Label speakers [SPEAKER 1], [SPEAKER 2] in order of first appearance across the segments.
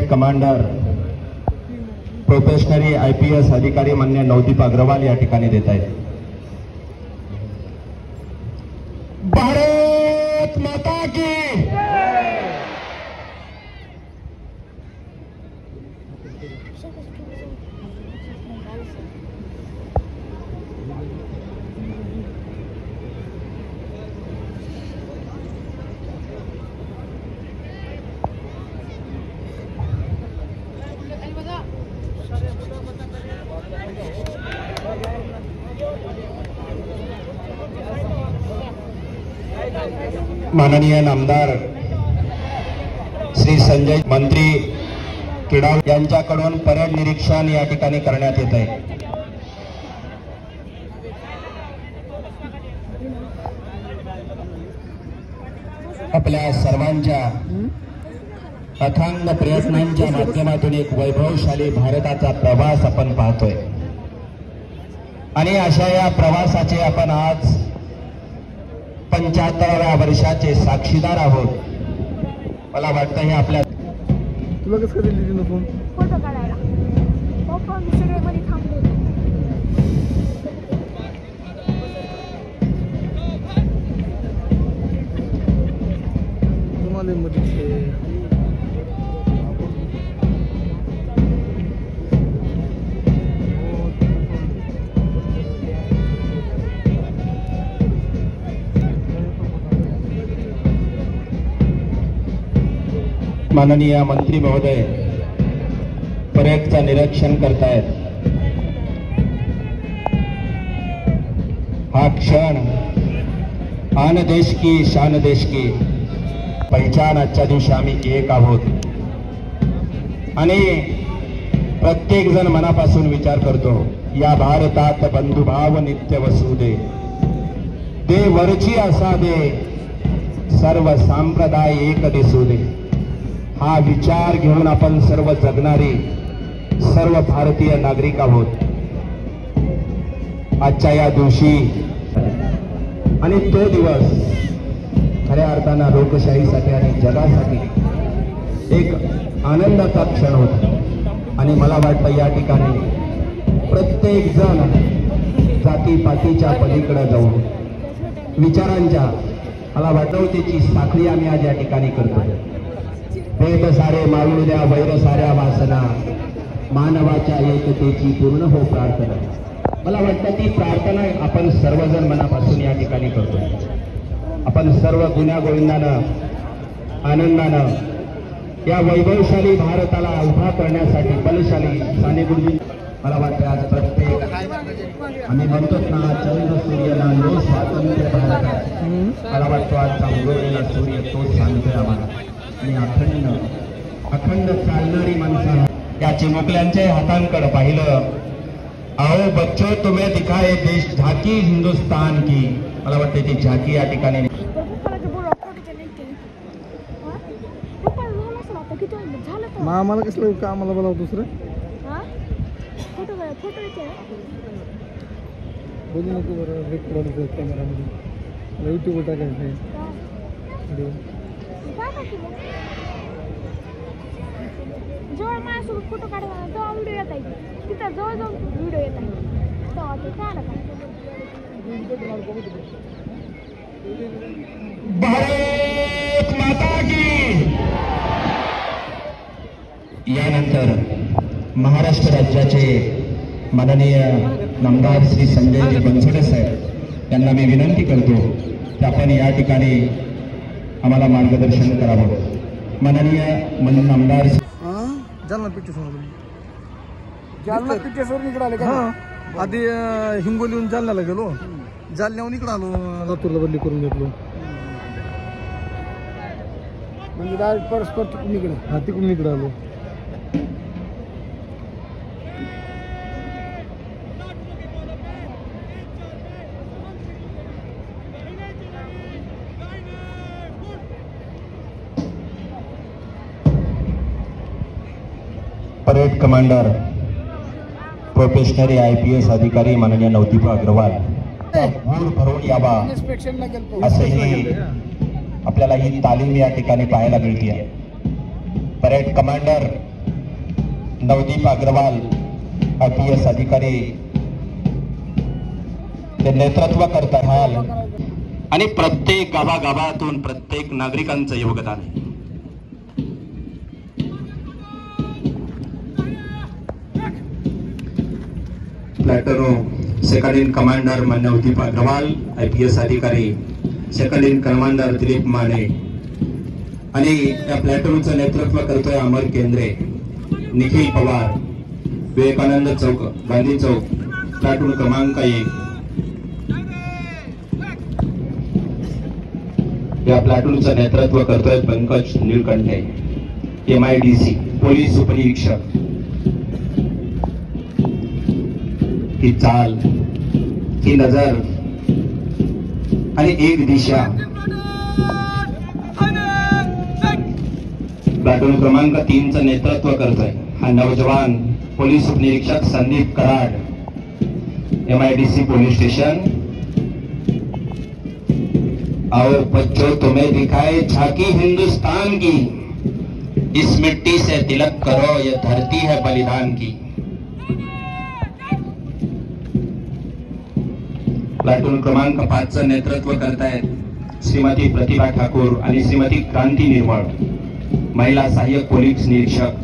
[SPEAKER 1] Parade commander probationary IPS अधिकारी मान्य नवदीप अग्रवाल या ठिकाणी देत आहेत। भारत माता की माननीय नामदार श्री संजय मंत्री क्रीडा यांच्याकडून परेड निरीक्षण या ठिकाणी करण्यात येत आहे। आपल्या सर्वांच्या अथांग प्रयत्नांच्या माध्यमातून एक वैभवशाली भारताचा प्रवास आपण पाहतोय आणि अशा या प्रवासाचे आपण आज 75व्या वर्षाचे साक्षीदार आहोत। मला वाटतं हे आपल्या
[SPEAKER 2] तुला कसं दिली फोन फोटो काढायला पप्पा मी सगळे मध्ये थांबले तुम्हाला मध्ये
[SPEAKER 1] माननीय मंत्री महोदय परेडचं निरीक्षण करतायत। हा क्षण आन देश की शान देश की पहचान। आजच्या दिवशी आम्ही एक आहोत आणि प्रत्येक जण मनापासून विचार करतो या भारतात बंधुभाव नित्य वसू दे, दे वरची असा दे, सर्व संप्रदाय एक दिसू दे। हा विचार घेऊन आपण सर्व जगणारी सर्व भारतीय नागरिक आहोत। आजच्या या दिवशी आणि तो दिवस खऱ्या अर्थानं लोकशाहीसाठी आणि जगासाठी एक आनंदाचा क्षण होता आणि मला वाटतं या ठिकाणी प्रत्येक जण जातीपातीच्या पलीकडे जाऊन विचारांच्या मला वाटवतेची साखळी आम्ही आज या ठिकाणी करतो। भेद सारे माळू द्या वैर साऱ्या वासना, मानवाच्या एकतेची पूर्ण हो प्रार्थना। मला वाटतं ती प्रार्थना आपण सर्वजण मनापासून या ठिकाणी करतो। आपण सर्व गुण्यागोविंदानं आनंदानं या वैभवशाली भारताला उभा करण्यासाठी बलशाली साने गुरुजी मला वाटतं आज प्रत्येक आम्ही म्हणतो ना चंद्र सूर्य नांदो स्वातंत्र्य भारतात। मला वाटतो आजचा उगवलेला सूर्य तोच सांगतोय आम्हाला आणि अखंड चालणारी माणसं या चिमुकल्यांच्या हातांकडे पाहिलं। आओ बच्चो तुम्हें दिखाए देश झाकी हिंदुस्तान की। मला वाटते ती झाकी या ठिकाणी
[SPEAKER 2] आम्हाला कसलं का आम्हाला बोलावं दुसरं बोलू नको बरं रेकॉर्ड कॅमेरामध्ये युट्यूबवर टाकायचं व्हिडिओ जवळ माझ्यासोबत फोटो काढायला तेव्हा व्हिडिओ येत आहे तिथं जवळ जाऊन व्हिडिओ येत आहे तेव्हा ते काय आलं
[SPEAKER 1] भारत माता की। यानंतर महाराष्ट्र राज्याचे माननीय नामदार श्री संजयजी बनसोडे साहेब यांना मी विनंती करतो की आपण या ठिकाणी आम्हाला मार्गदर्शन करावं। माननीय नामदार
[SPEAKER 2] जालना पिठेश्वर इकडे आले का? आधी हिंगोलीहून जालन्याला गेलो, जालन्याहून इकडे आलो, लातूरला बदली करून घेतलो म्हणजे डायरेक्ट परस्पर तिकडून इकडे तिकडून इकडे आलो।
[SPEAKER 1] परेड कमांडर प्रोफेशनरी IPS अधिकारी माननीय नवदीप अग्रवाल भूर भरून यावा असेही आपल्याला ही तालीम या ठिकाणी पाहायला मिळते। Parade commander Navdeep Agarwal IPS अधिकारी ते नेतृत्व करत आहात आणि प्रत्येक गावागावातून प्रत्येक नागरिकांचं योगदान आहे. Platoon second in commander Navdeep Agarwal IPS अधिकारी, second in commander Dilip Mane आणि या प्लॅटूनचं नेतृत्व करतोय अमर केंद्रे, निखिल पवार, विवेकानंद चौक, गांधी चौक, प्लॅटून क्रमांक 1. या प्लॅटूनचं नेतृत्व करतोय पंकज निळकंठे, MIDC पोलीस उपनिरीक्षक. ही चाल, ही नजर आणि एक दिशा. प्लॅटून क्रमांक 3चं नेतृत्व करतोय हा नौजवान पोलीस उपनिरीक्षक Sandeep Karad, MIDC police station. आओ बच्चों तुम्हें दिखाए झांकी हिंदुस्तान की, इस मिट्टी से तिलक करो ये धरती है बलिदान की. प्लॅटून क्रमांक 5चं नेतृत्व करतायत श्रीमती प्रतिभा ठाकूर आणि श्रीमती क्रांती निर्मळ, महिला सहाय्यक पोलीस निरीक्षक.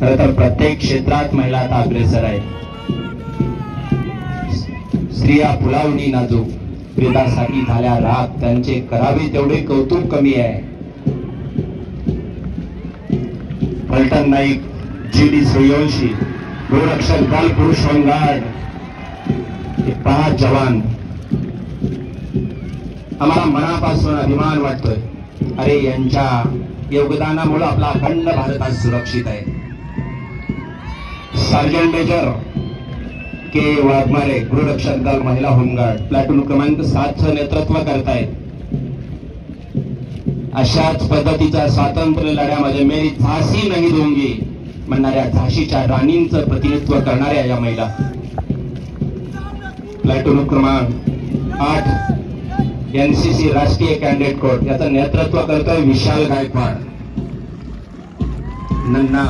[SPEAKER 1] खरं तर प्रत्येक क्षेत्रात महिला आता अग्रेसर आहे. स्त्रिया फुलावणी नाजूक, प्रेतासाठी झाल्या राग, त्यांचे करावे तेवढे कौतुक कमी आहे. पलटण नाईक, GD सूर्यवंशी, गोरक्षक दल पुरुष होमगार्ड, 5 जवान. आम्हाला मनापासून अभिमान वाटतोय. अरे यांच्या योगदानामुळे आपला अखंड भारत आज सुरक्षित आहे. सार्जंट मेजर के वाघमारे, गृहरक्षक दल महिला होमगार्ड, प्लॅटून क्रमांक 7चं नेतृत्व करतायत. अशाच पद्धतीच्या स्वातंत्र्य लढ्यामध्ये मेरी झाशी नाही दूंगी म्हणणाऱ्या झाशीच्या राणींचं प्रतिनिधित्व करणाऱ्या या महिला. प्लॅटून क्रमांक 8 NCC राष्ट्रीय कॅडेट कोर, याचं नेतृत्व करतोय विशाल गायकवाड. नन्ना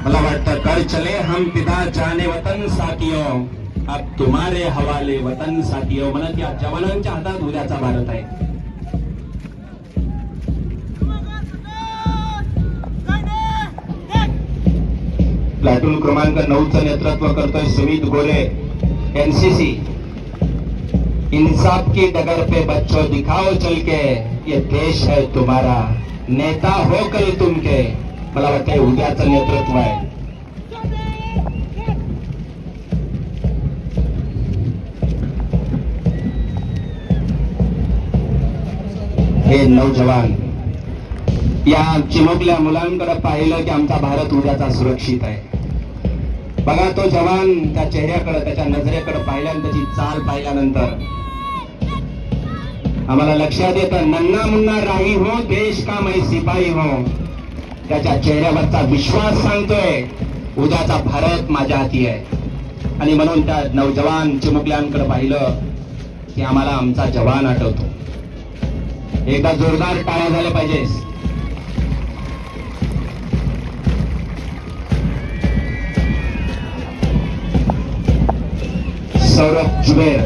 [SPEAKER 1] मला वाटतं कर चले हम पिता जाने वतन साथियों, अब तुम्हारे हवाले वतन साथियों म्हणत या जवानांच्या हातात उद्याचा भारत आहे. प्लॅटून क्रमांक 9चं नेतृत्व करतोय सुमित गोरे, NCC. इंसाफ की डगर पे बच्चों दिखाओ चल के, ये देश है तुम्हारा, नेता हो कल तुमके. मला वाटतंय उद्याचं नेतृत्व आहे. हे नौजवान या चिमुकल्या मुलांकडे पाहिलं की आमचा भारत उद्याचा सुरक्षित आहे. बघा तो जवान, त्या चेहऱ्याकडे, त्याच्या नजरेकडे पाहिल्यानंतर, त्याची चाल पाहिल्यानंतर आम्हाला लक्षात येतं नन्ना मुन्ना राही हो देश का मैं सिपाही हो. त्याच्या चेहऱ्यावरचा विश्वास सांगतोय उद्याचा भारत माझ्या हाती आहे. आणि म्हणून त्या नौजवान चिमुकल्यांकडे पाहिलं की आम्हाला आमचा जवान आठवतो. एकदा जोरदार टाळ्या झाल्या पाहिजे. सौरभ जुबेर,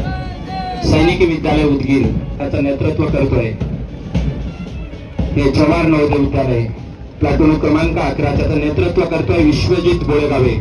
[SPEAKER 1] सैनिकी विद्यालय उदगीर, त्याचं नेतृत्व करतोय. हे जवाहर नवोदय विद्यालय, प्लॅटून क्रमांक 11, त्याचं नेतृत्व करतोय विश्वजित गोळेगावे.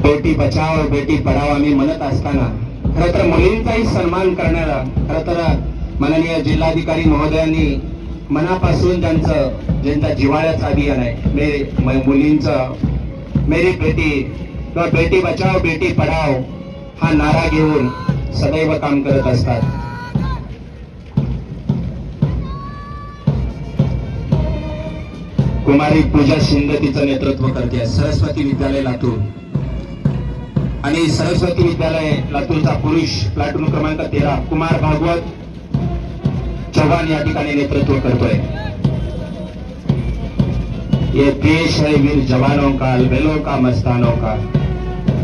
[SPEAKER 1] बेटी बचाओ बेटी पढाओ आम्ही म्हणत असताना खरं तर मुलींचाही सन्मान करण्याला खरं तर माननीय जिल्हाधिकारी महोदयांनी मनापासून ज्यांचा जिव्हाळ्याचं अभियान आहे मुलींचं मेरी बेटी किंवा बेटी बचाओ बेटी पढाओ हा नारा घेऊन सदैव काम करत असतात. कुमारी पूजा शिंदे तिचं नेतृत्व करते. सरस्वती विद्यालय लातूर आणि सरस्वती विद्यालय लातूरचा पुरुष प्लाटून क्रमांक 13 कुमार भागवत चव्हाण या ठिकाणी नेतृत्व करतोय. ये देश है वीर जवानों का, अलबेलों का, मस्तानों का।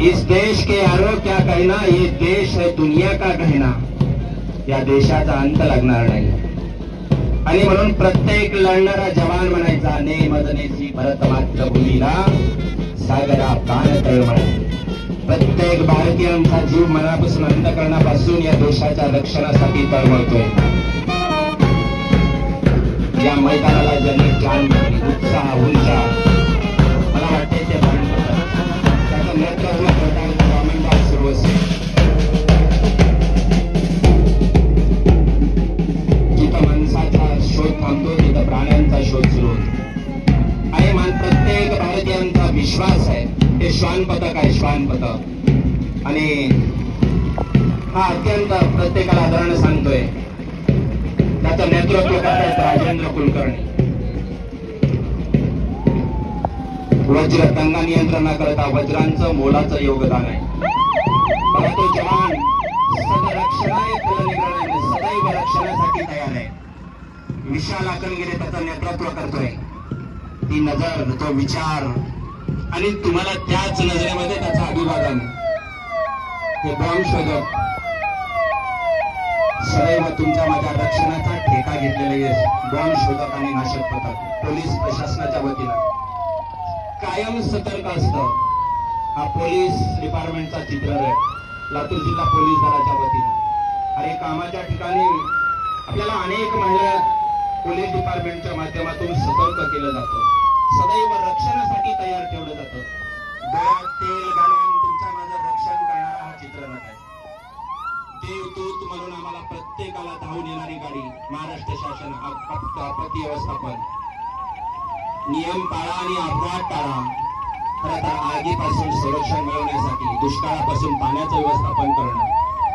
[SPEAKER 1] इस देश के यारो क्या कहना, ये देश है दुनिया का कहना। या देशाचा अंत लागणार नाही आणि म्हणून प्रत्येक लढणारा जवान म्हणायचा, ने मदनेची भरत मातृभूमीला सागरा प्राण तळमळ। प्रत्येक भारतीयांचा जीव मनापासून अंतःकरणापासून या देशाच्या रक्षणासाठी तळमळतोय। या मैदानाला ज्यांनी जाण दिली, उत्साह, ऊर्जा, मला वाटते ते त्याचं नेतृत्व करताना गव्हर्नमेंट सुरू असेल। जिथं माणसाचा शोध थांबतो तिथं प्राण्यांचा शोध सुरू होतो आणि प्रत्येक भारतीयांचा विश्वास आहे हे श्वान पथक आहे, श्वान पथक। आणि हा अत्यंत प्रत्येकाला आदराने सांगतोय, त्याचं नेतृत्व करतायत राजेंद्र कुलकर्णी। वज्र दंगा नियंत्रण करता वज्रांचं मोलाचं योगदान आहे। बघा तो जवान सदरक्षणाय कुलनिग्रहाने सदैव रक्षणासाठी तयार आहे। विशाल आकणगिरे त्याचं नेतृत्व करतोय। ती नजर, तो विचार आणि तुम्हाला त्याच नजरेमध्ये त्याचं अभिवादन। हे बॉम्ब शोधक सदैव तुमच्या माझ्या रक्षणाचा ठेका घेतलेले बॉम्ब शोधक आणि नाशक पथक पोलीस प्रशासनाच्या वतीनं कायम सतर्क असतं। हा पोलीस डिपार्टमेंटचा चित्र आहे, लातूर जिल्हा पोलीस दलाच्या वतीनं। अरे कामाच्या ठिकाणी आपल्याला अनेक महिला पोलीस डिपार्टमेंटच्या माध्यमातून सतर्क केलं जातं, सदैव रक्षणासाठी तयार ठेवलं जातं। डोळ्यात तेल घालून तुमच्या माझं रक्षण करणारा हा चित्ररथ आहे। देवदूत म्हणून आम्हाला प्रत्येकाला धावून येणारी गाडी महाराष्ट्र शासन आपत्ती व्यवस्थापन, नियम पाळा आणि अपघात टाळा। खरं तर आगीपासून संरक्षण मिळवण्यासाठी दुष्काळापासून पाण्याचं व्यवस्थापन करणं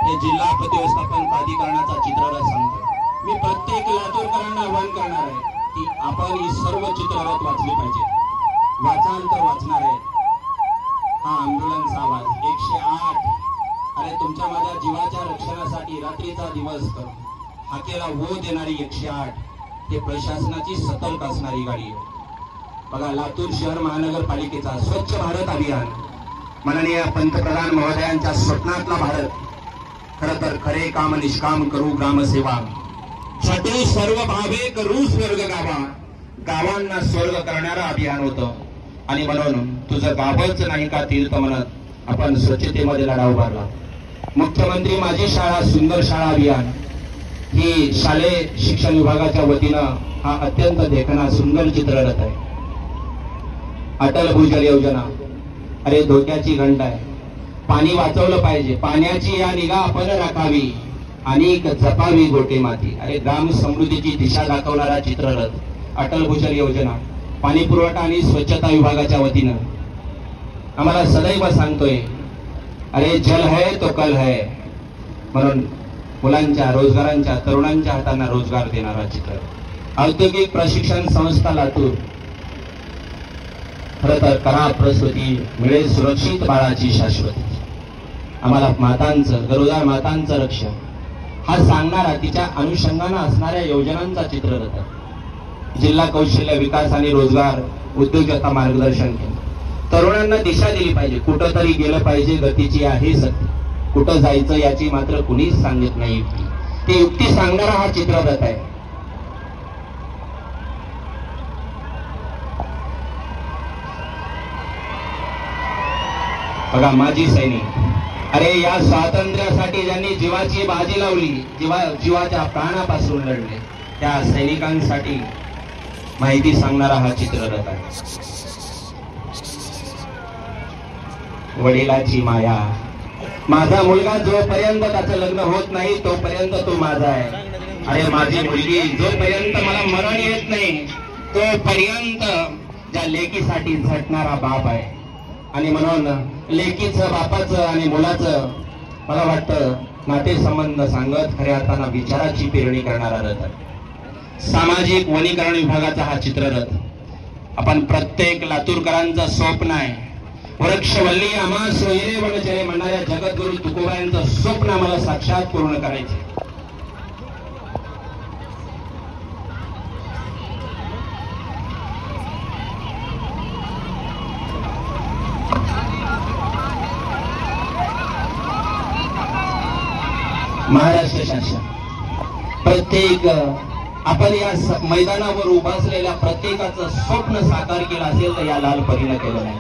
[SPEAKER 1] हे जिल्हा आपत्ती व्यवस्थापन प्राधिकरणाचा चित्ररथ सांगतो। मी प्रत्येक लातूरकरांना आवाहन करणार आहे की आपण ही सर्व चित्ररथ वाचली पाहिजे। वाचाल तर वाचणार आहे। हा अँब्युलन्स आवाज 108, अरे तुमच्या माझ्या जीवाच्या रक्षणासाठी रात्रीचा दिवस हाकेला वो देणारी 108 हे प्रशासनाची सतर्क असणारी गाडी आहे। बघा लातूर शहर महानगरपालिकेचा स्वच्छ भारत अभियान, माननीय पंतप्रधान महोदयांच्या स्वप्नातला भारत। खरं तर खरे काम निष्काम करू ग्रामसेवा, छटू सर्व भावे करू स्वर्ग गावा। गावांना स्वर्ग करणारं अभियान होतं आणि म्हणून तुझं गावच नाही का तीर्थ म्हणत आपण स्वच्छतेमध्ये लढा उभारला। मुख्यमंत्री माझी शाळा सुंदर शाळा अभियान ही शालेय शिक्षण विभागाच्या वतीनं हा अत्यंत देखणा सुंदर चित्ररथ आहे। अटल भूजल योजना, अरे धोक्याची घंटा आहे, पाणी वाचवलं पाहिजे, पाण्याची या निगा आपण राखावी आणि जपावी गोटे माती। अरे ग्राम समृद्धीची दिशा दाखवणारा चित्ररथ अटल भूजल योजना पाणी पुरवठा आणि स्वच्छता विभागाच्या वतीनं आम्हाला सदैव सांगतोय, अरे जल है तो कल है। म्हणून मुलांच्या रोजगारांच्या तरुणांच्या हातांना रोजगार देणारा चित्ररथ। औद्योगिक प्रशिक्षण संस्था लातूर, खरं तर करा प्रसूती मिळेल सुरक्षित बाळाची शाश्वती। आम्हाला मातांचं, गरोदर मातांचं रक्षण हा सांगणारा तिच्या अनुषंगानं असणाऱ्या योजनांचा चित्ररथ आहे। जिल्हा कौशल्य विकास आणि रोजगार उद्योजकता मार्गदर्शन केलं, तरुणांना दिशा दिली पाहिजे। कुठं तरी गेलं पाहिजे, गतीची आहे सत्य, कुठं जायचं याची मात्र कुणीच सांगत नाही युक्ती। ती युक्ती सांगणारा हा चित्ररथ आहे। बघा माजी सैनिक, अरे या स्वातंत्र्यासाठी ज्यांनी जीवाची बाजी लावली, जीवाच्या प्राणापासून लढले, त्या सैनिकांसाठी माहिती सांगणारा हा चित्ररथ आहे। वडिलाची माया, माझा मुलगा जोपर्यंत त्याचं लग्न होत नाही तोपर्यंत तो माझा आहे। अरे माझी मुलगी जोपर्यंत मला मरण येत नाही तोपर्यंत ज्या लेकीसाठी झटणारा बाप आहे। आणि म्हणून लेकीचं, बापाचं आणि मुलाचं मला वाटतं नातेसंबंध सांगत खऱ्या अर्थानं विचाराची पेरणी करणारा रथ आहे। सामाजिक वनीकरण विभागाचा हा चित्ररथ आपण प्रत्येक लातूरकरांचं स्वप्न आहे। वृक्षवल्ली आम्हा सोयरे वनचरे म्हणणाऱ्या जगद्गुरु तुकोबांचं स्वप्न आम्हाला साक्षात पूर्ण करायचे। महाराष्ट्र शासन प्रत्येक आपण या मैदानावर उभा असलेल्या प्रत्येकाचं स्वप्न साकार केलं असेल तर या लाल परीनं केलेलं आहे.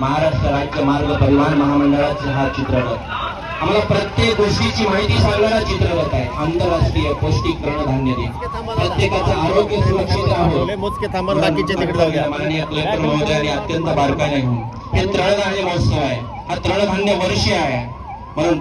[SPEAKER 1] महाराष्ट्र राज्य मार्ग परिवहन महामंडळाचे हा चित्ररथ आम्हाला प्रत्येक गोष्टीची माहिती सांगणारा चित्ररथ आहे. आंतरराष्ट्रीय पौष्टिक तृणधान्य दिन, प्रत्येकाचं आरोग्य सुरक्षित राहावं, माननीय कलेक्टर महोदयांनी अत्यंत बारकाईने हे तृणधान्य महोत्सव आहे, हा तृणधान्य वर्ष आहे म्हणून